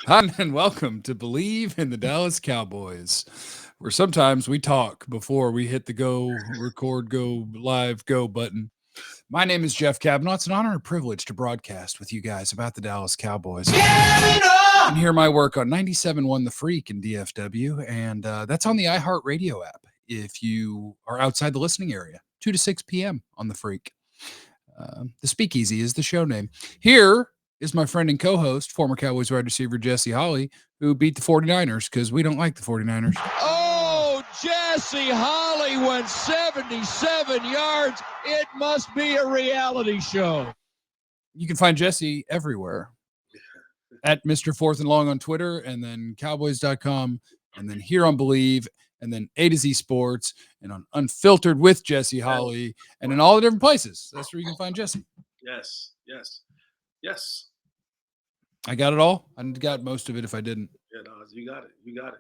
Hi, and welcome to Believe in the Dallas Cowboys, where sometimes we talk before we hit the go, record, go, live, go button. My name is Jeff Cavanaugh. It's an honor and privilege to broadcast with you guys about the Dallas Cowboys. You can hear my work on 97.1 The Freak in DFW, and that's on the iHeartRadio app if you are outside the listening area, 2 to 6 p.m. on The Freak. The Speakeasy is the show name. Here is my friend and co-host, former Cowboys wide receiver Jesse Holley, who beat the 49ers because we don't like the 49ers. Oh, Jesse Holley went 77 yards. It must be a reality show. You can find Jesse everywhere at Mr. Fourth and Long on Twitter, and then Cowboys.com, and then here on Believe, and then A to Z Sports, and on Unfiltered with Jesse Holley, and in all the different places. That's where you can find Jesse. Yes. I got it all. I got most of it if I didn't. Yeah, no, you got it.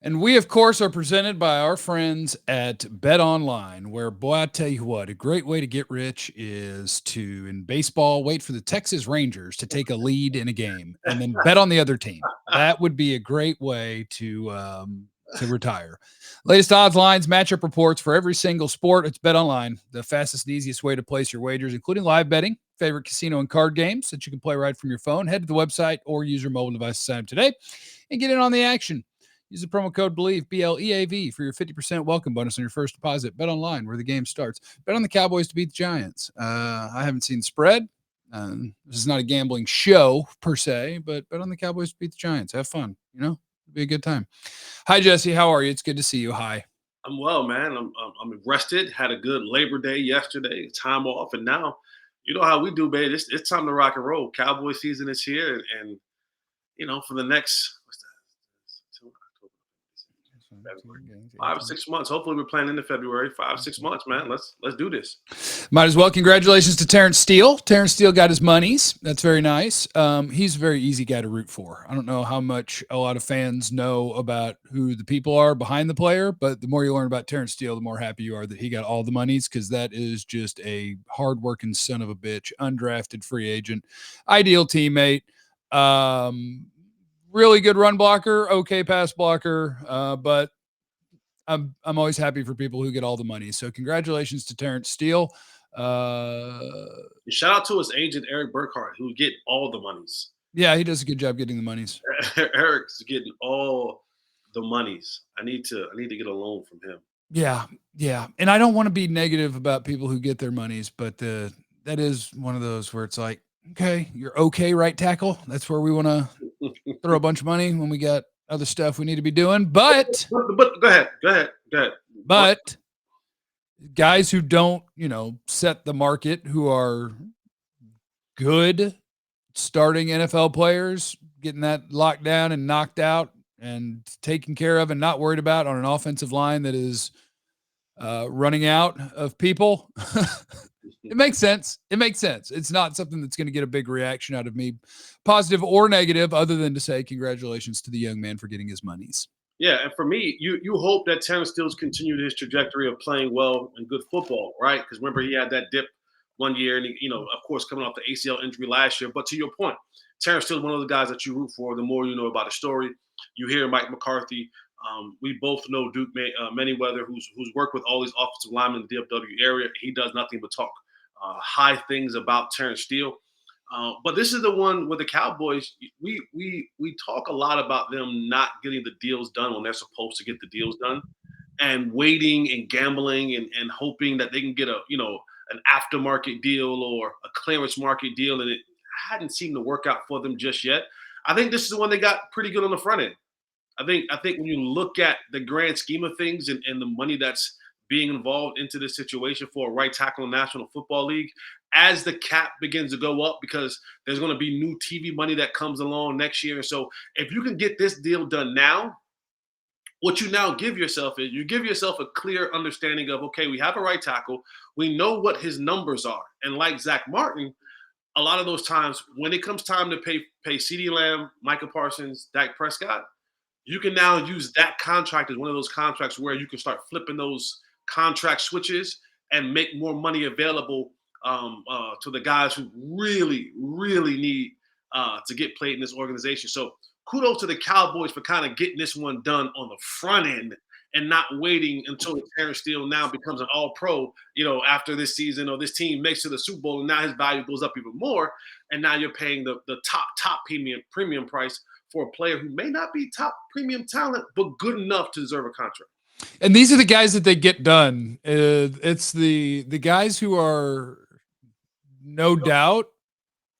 And we, of course, are presented by our friends at BetOnline, where, boy, I tell you what, a great way to get rich is to, in baseball, wait for the Texas Rangers to take a lead in a game and then bet on the other team. That would be a great way to retire. Latest odds, lines, matchup reports for every single sport. It's BetOnline, the fastest and easiest way to place your wagers, including live betting, favorite casino and card games that you can play right from your phone. Head to the website or use your mobile device to sign up today and get in on the action. Use the promo code BELIEVE, BLEAV, for your 50% welcome bonus on your first deposit. Bet online where the game starts. Bet on the Cowboys to beat the Giants. I haven't seen the spread. This is not a gambling show per se, but bet on the Cowboys to beat the Giants. Have fun. It'll be a good time. Hi, Jesse. How are you? It's good to see you. Hi. I'm well, man. I'm rested. Had a good Labor Day yesterday. Time off, and now, you know how we do, babe. It's time to rock and roll. Cowboy season is here, and for the next 5-6 months. Hopefully, we're playing into February. 5-6 months, man. Let's do this. Might as well. Congratulations to Terence Steele. Terence Steele got his monies. That's very nice. He's a very easy guy to root for. I don't know how much a lot of fans know about who the people are behind the player, but the more you learn about Terence Steele, the more happy you are that he got all the monies, because that is just a hardworking son of a bitch, undrafted free agent, ideal teammate. Really good run blocker, okay pass blocker, but I'm always happy for people who get all the money. So congratulations to Terence Steele. Shout out to his agent Eric Burkhart, who get all the monies. Yeah, he does a good job getting the monies. Eric's getting all the monies. I need to get a loan from him. Yeah. And I don't want to be negative about people who get their monies, but that is one of those where it's like, okay, you're okay, right tackle. That's where we want to throw a bunch of money when we got other stuff we need to be doing. But go ahead. But guys who don't, set the market, who are good starting NFL players, getting that locked down and knocked out and taken care of and not worried about on an offensive line that is running out of people. It makes sense. It's not something that's going to get a big reaction out of me, positive or negative, other than to say congratulations to the young man for getting his monies. Yeah, and for me, you hope that Terence Steele's continued his trajectory of playing well and good football, right? Because remember, he had that dip one year, and of course, coming off the ACL injury last year. But to your point, Terence Steele is one of the guys that you root for. The more you know about the story, you hear Mike McCarthy. We both know Duke Manyweather, who's worked with all these offensive linemen in the DFW area. He does nothing but talk high things about Terence Steele. But this is the one where the Cowboys, we talk a lot about them not getting the deals done when they're supposed to get the deals done, and waiting and gambling and hoping that they can get an aftermarket deal or a clearance market deal, and it hadn't seemed to work out for them just yet. I think this is the one they got pretty good on the front end. I think when you look at the grand scheme of things and the money that's being involved into this situation for a right tackle in the National Football League, as the cap begins to go up, because there's going to be new TV money that comes along next year. And so if you can get this deal done now, what you now give yourself is you give yourself a clear understanding of, okay, we have a right tackle. We know what his numbers are. And like Zach Martin, a lot of those times when it comes time to pay Ceedee Lamb, Micah Parsons, Dak Prescott, you can now use that contract as one of those contracts where you can start flipping those contract switches and make more money available to the guys who really, really need to get played in this organization. So kudos to the Cowboys for kind of getting this one done on the front end and not waiting until Terence Steele now becomes an all-pro, after this season or this team makes it to the Super Bowl, and now his value goes up even more. And now you're paying the top premium price for a player who may not be top premium talent, but good enough to deserve a contract. And these are the guys that they get done. It's the guys who are no doubt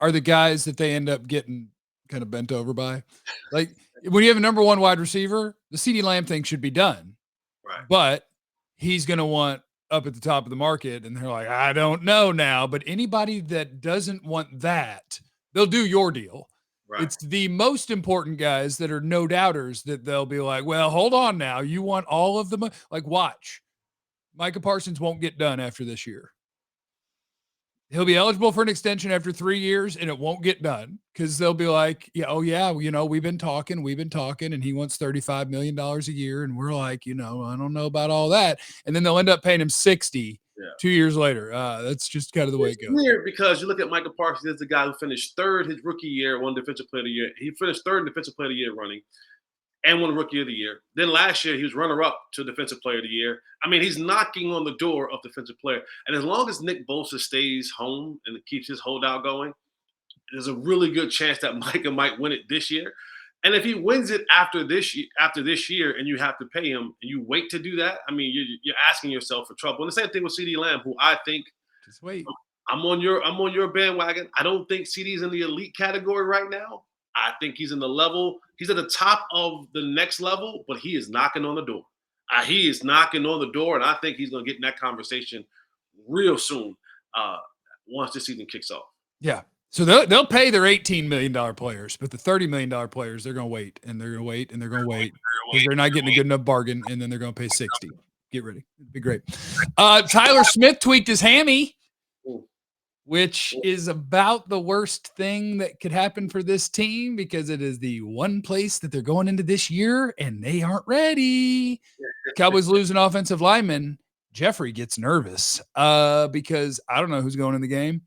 are the guys that they end up getting kind of bent over by. Like when you have a number one wide receiver, the Ceedee Lamb thing should be done. Right. But he's going to want up at the top of the market, and they're like, I don't know now. But anybody that doesn't want that, they'll do your deal. Right. It's the most important guys that are no doubters that they'll be like, well, hold on now. You want all of them? Like, watch. Micah Parsons won't get done after this year. He'll be eligible for an extension after 3 years, and it won't get done because they'll be like, we've been talking, and he wants $35 million a year. And we're like, I don't know about all that. And then they'll end up paying him 60 2 years later. That's just kind of the way it goes. Weird because you look at Micah Parsons as the guy who finished third his rookie year, won Defensive Player of the Year. He finished third in Defensive Player of the Year running and won Rookie of the Year. Then last year, he was runner-up to Defensive Player of the Year. I mean, he's knocking on the door of Defensive Player. And as long as Nick Bosa stays home and keeps his holdout going, there's a really good chance that Micah might win it this year. And if he wins it after this year and you have to pay him and you wait to do that, I mean, you're asking yourself for trouble. And the same thing with Ceedee Lamb, who I think – just wait. I'm on your bandwagon. I don't think Ceedee's in the elite category right now. I think he's in the level. He's at the top of the next level, but he is knocking on the door. He is knocking on the door, and I think he's going to get in that conversation real soon once this season kicks off. Yeah. So they'll pay their $18 million players, but the $30 million players, they're going to wait, and they're going to wait, and they're going to wait because they're not getting a good enough bargain, and then they're going to pay 60. Get ready. It'd be great. Tyler Smith tweaked his hammy, which is about the worst thing that could happen for this team because it is the one place that they're going into this year and they aren't ready. Cowboys lose an offensive lineman. Jeffrey gets nervous because I don't know who's going in the game.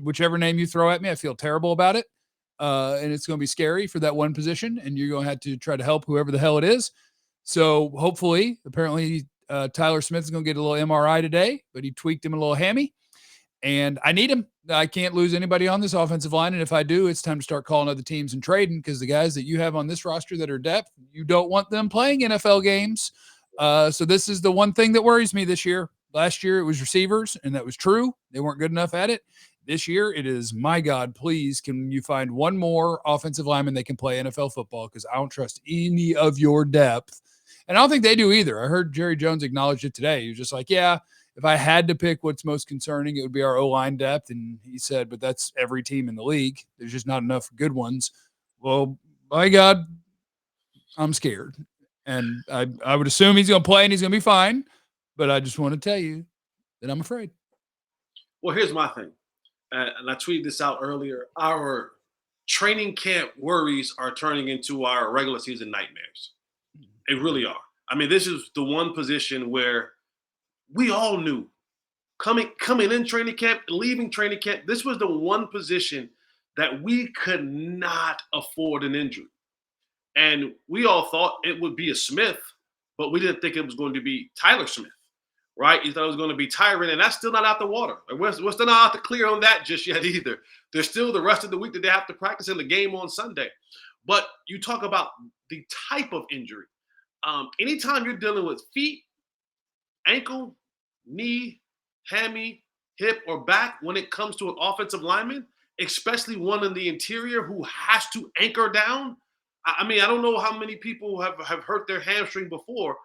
Whichever name you throw at me, I feel terrible about it. And it's going to be scary for that one position, and you're going to have to try to help whoever the hell it is. So hopefully, apparently, Tyler Smith is going to get a little MRI today, but he tweaked him a little hammy. And I need him. I can't lose anybody on this offensive line. And if I do, it's time to start calling other teams and trading because the guys that you have on this roster that are depth, you don't want them playing NFL games. So this is the one thing that worries me this year. Last year, it was receivers, and that was true. They weren't good enough at it. This year, it is, my God, please, can you find one more offensive lineman that can play NFL football because I don't trust any of your depth. And I don't think they do either. I heard Jerry Jones acknowledge it today. He was just like, yeah, if I had to pick what's most concerning, it would be our O-line depth. And he said, but that's every team in the league. There's just not enough good ones. Well, by God, I'm scared. And I would assume he's going to play and he's going to be fine. But I just want to tell you that I'm afraid. Well, here's my thing. And I tweeted this out earlier. Our training camp worries are turning into our regular season nightmares. They really are. I mean, this is the one position where we all knew coming in training camp, leaving training camp, this was the one position that we could not afford an injury. And we all thought it would be a Smith, but we didn't think it was going to be Tyler Smith, right? You thought it was going to be Tyron, and that's still not out the water. We're still not out the clear on that just yet either. There's still the rest of the week that they have to practice in the game on Sunday. But you talk about the type of injury. Anytime you're dealing with feet, ankle, knee, hammy, hip, or back when it comes to an offensive lineman, especially one in the interior who has to anchor down. I mean, I don't know how many people have hurt their hamstring before,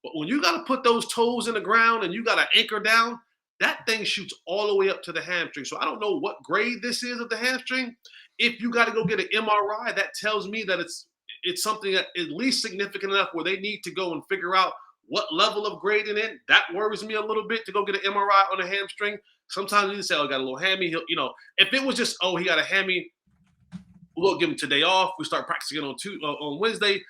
but when you got to put those toes in the ground and you got to anchor down, that thing shoots all the way up to the hamstring. So I don't know what grade this is of the hamstring. If you got to go get an MRI, that tells me that it's something that at least significant enough where they need to go and figure out what level of grading in. That worries me a little bit to go get an MRI on a hamstring. Sometimes you say, oh, got a little hammy. If it was just, oh, he got a hammy, we'll give him today off. We start practicing on Wednesday,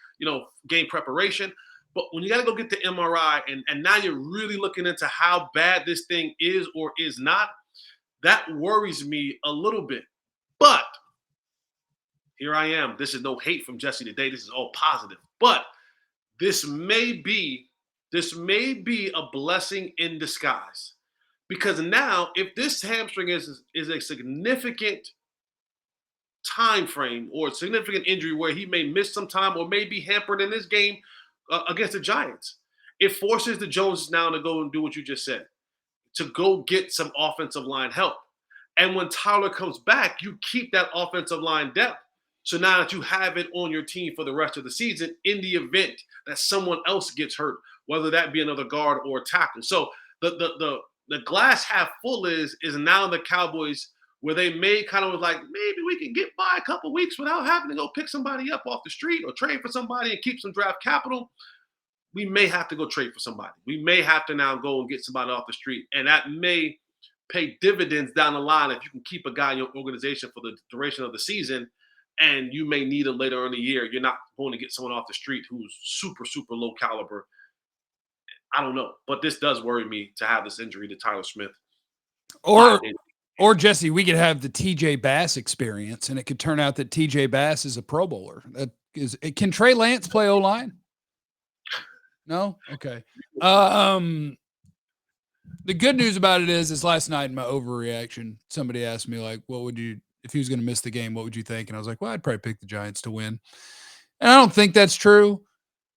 game preparation. But when you got to go get the MRI and now you're really looking into how bad this thing is or is not, that worries me a little bit. But here I am. This is no hate from Jesse today. This is all positive. But this may be a blessing in disguise. Because now, if this hamstring is a significant time frame or a significant injury where he may miss some time or may be hampered in this game against the Giants, it forces the Joneses now to go and do what you just said, to go get some offensive line help. And when Tyler comes back, you keep that offensive line depth. So now that you have it on your team for the rest of the season, in the event that someone else gets hurt, whether that be another guard or a tackle. So the glass half full is now the Cowboys, where they may kind of was like, maybe we can get by a couple weeks without having to go pick somebody up off the street or trade for somebody and keep some draft capital. We may have to go trade for somebody. We may have to now go and get somebody off the street. And that may pay dividends down the line if you can keep a guy in your organization for the duration of the season, and you may need him later in the year. You're not going to get someone off the street who's super, super low caliber. I don't know. But this does worry me to have this injury to Tyler Smith. Or Jesse, we could have the TJ Bass experience, and it could turn out that TJ Bass is a Pro Bowler. Can Trey Lance play O-line? No? Okay. The good news about it is last night in my overreaction, somebody asked me, like, what would you, if he was going to miss the game, what would you think? And I was like, well, I'd probably pick the Giants to win. And I don't think that's true.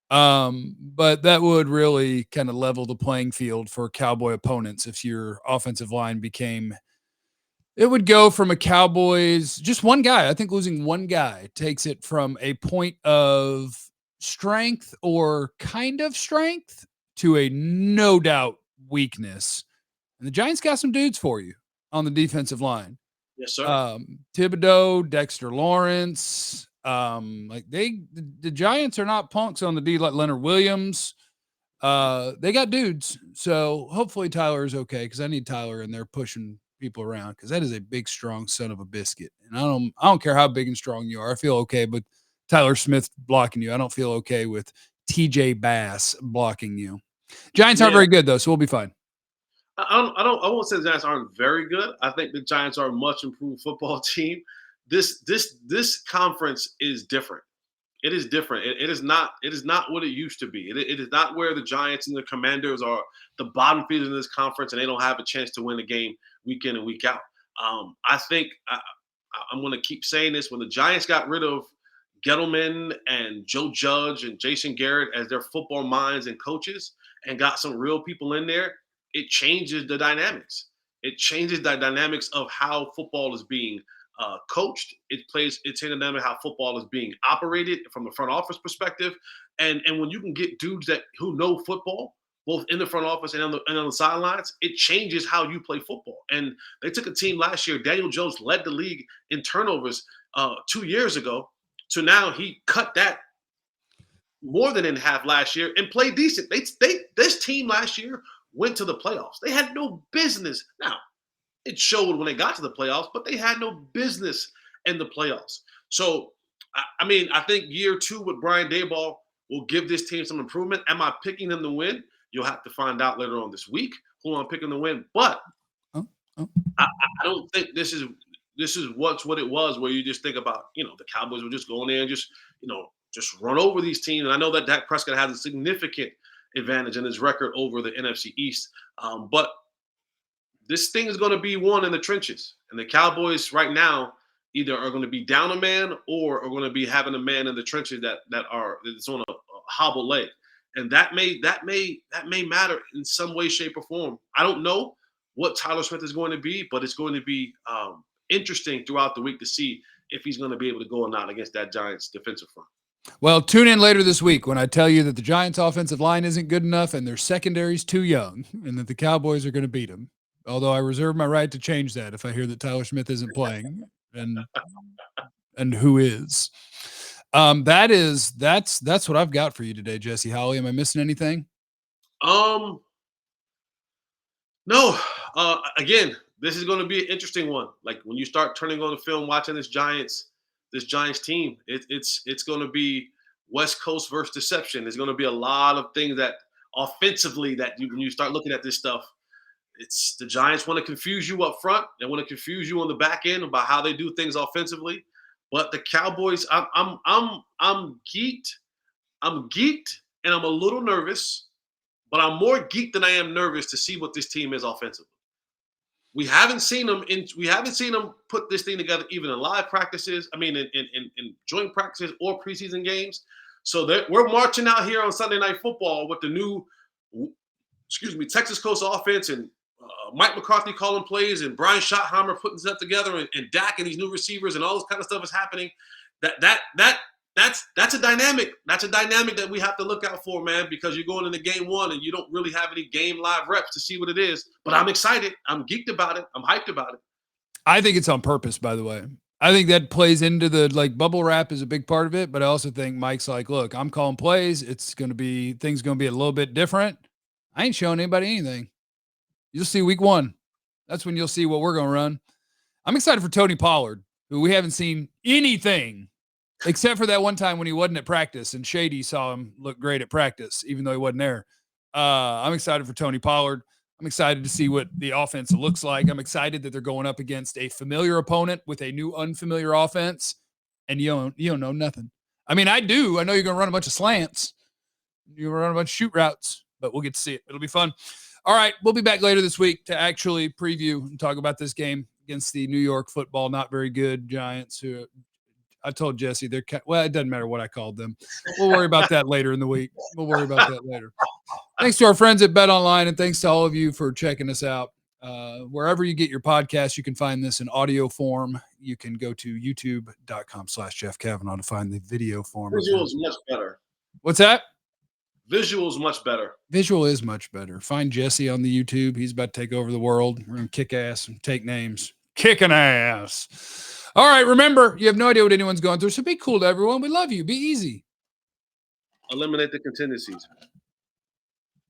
But that would really kind of level the playing field for Cowboy opponents if your offensive line became – it would go from a Cowboys, just one guy. I think losing one guy takes it from a point of strength or kind of strength to a no doubt weakness. And the Giants got some dudes for you on the defensive line. Yes, sir. Thibodeau, Dexter Lawrence. The Giants are not punks on the D, like Leonard Williams. They got dudes. So hopefully Tyler is okay, because I need Tyler in there pushing people around, because that is a big, strong son of a biscuit. And I don't care how big and strong you are. I feel okay with Tyler Smith blocking you. I don't feel okay with TJ Bass blocking you. Giants aren't very good though, so we'll be fine. I won't say the Giants aren't very good. I think the Giants are a much improved football team. This conference is different. It is different. It is not what it used to be. It is not where the Giants and the Commanders are the bottom feeders in this conference and they don't have a chance to win a game week in and week out. I think I'm going to keep saying this. When the Giants got rid of Gettleman and Joe Judge and Jason Garrett as their football minds and coaches and got some real people in there, it changes the dynamics. It changes the dynamics of how football is being coached. It's in the dynamic how football is being operated from the front office perspective. And when you can get dudes who know football, both in the front office and on the sidelines, it changes how you play football. And they took a team last year. Daniel Jones led the league in turnovers 2 years ago. So now he cut that more than in half last year and played decent. This team last year went to the playoffs. They had no business. Now, it showed when they got to the playoffs, but they had no business in the playoffs. So, I think year 2 with Brian Daboll will give this team some improvement. Am I picking them to win? You'll have to find out later on this week who I'm picking to win. But I don't think this is what it was, where you just think about, the Cowboys will just go in there and just run over these teams. And I know that Dak Prescott has a significant advantage in his record over the NFC East. But this thing is going to be won in the trenches. And the Cowboys right now either are going to be down a man or are going to be having a man in the trenches that's on a hobble leg. And that may matter in some way, shape, or form. I don't know what Tyler Smith is going to be, but it's going to be interesting throughout the week to see if he's going to be able to go or not against that Giants defensive front. Well, tune in later this week when I tell you that the Giants offensive line isn't good enough and their secondary's too young, and that the Cowboys are going to beat them. Although I reserve my right to change that if I hear that Tyler Smith isn't playing, and who is. That's what I've got for you today, Jesse Holley. Am I missing anything? No. Again, this is going to be an interesting one. Like when you start turning on the film, watching this Giants team, it's going to be West Coast versus deception. There's going to be a lot of things that offensively when you start looking at this stuff, it's the Giants want to confuse you up front. They want to confuse you on the back end about how they do things offensively. But the Cowboys, I'm geeked. I'm geeked, and I'm a little nervous. But I'm more geeked than I am nervous to see what this team is offensively. We haven't seen them put this thing together even in live practices. I mean, in joint practices or preseason games. So we're marching out here on Sunday Night Football with the new, Texas Coast offense and Mike McCarthy calling plays and Brian Schottenheimer putting stuff together and Dak and these new receivers and all this kind of stuff is happening. That's a dynamic. That's a dynamic that we have to look out for, man, because you're going into game one and you don't really have any game live reps to see what it is. But I'm excited. I'm geeked about it. I'm hyped about it. I think it's on purpose, by the way. I think that plays into the bubble wrap is a big part of it, but I also think Mike's like, look, I'm calling plays. Things going to be a little bit different. I ain't showing anybody anything. You'll see week one. That's when you'll see what we're going to run. I'm excited for Tony Pollard, who we haven't seen anything except for that one time when he wasn't at practice and Shady saw him look great at practice, even though he wasn't there. I'm excited for Tony Pollard. I'm excited to see what the offense looks like. I'm excited that they're going up against a familiar opponent with a new unfamiliar offense, and you don't know nothing. I mean, I do. I know you're going to run a bunch of slants. You're going to run a bunch of shoot routes, but we'll get to see it. It'll be fun. All right, we'll be back later this week to actually preview and talk about this game against the New York Football not very good Giants, who I told Jesse it doesn't matter what I called them. We'll worry about that later in the week. Thanks to our friends at BetOnline, and thanks to all of you for checking us out. Wherever you get your podcast, you can find this in audio form. You can go to youtube.com/Jeff Cavanaugh to find the video form. Visual is much better. What's that? Visual is much better. Visual is much better. Find Jesse on the YouTube. He's about to take over the world. We're going to kick ass and take names. Kicking ass. All right, remember, you have no idea what anyone's going through, so be cool to everyone. We love you. Be easy. Eliminate the contingencies.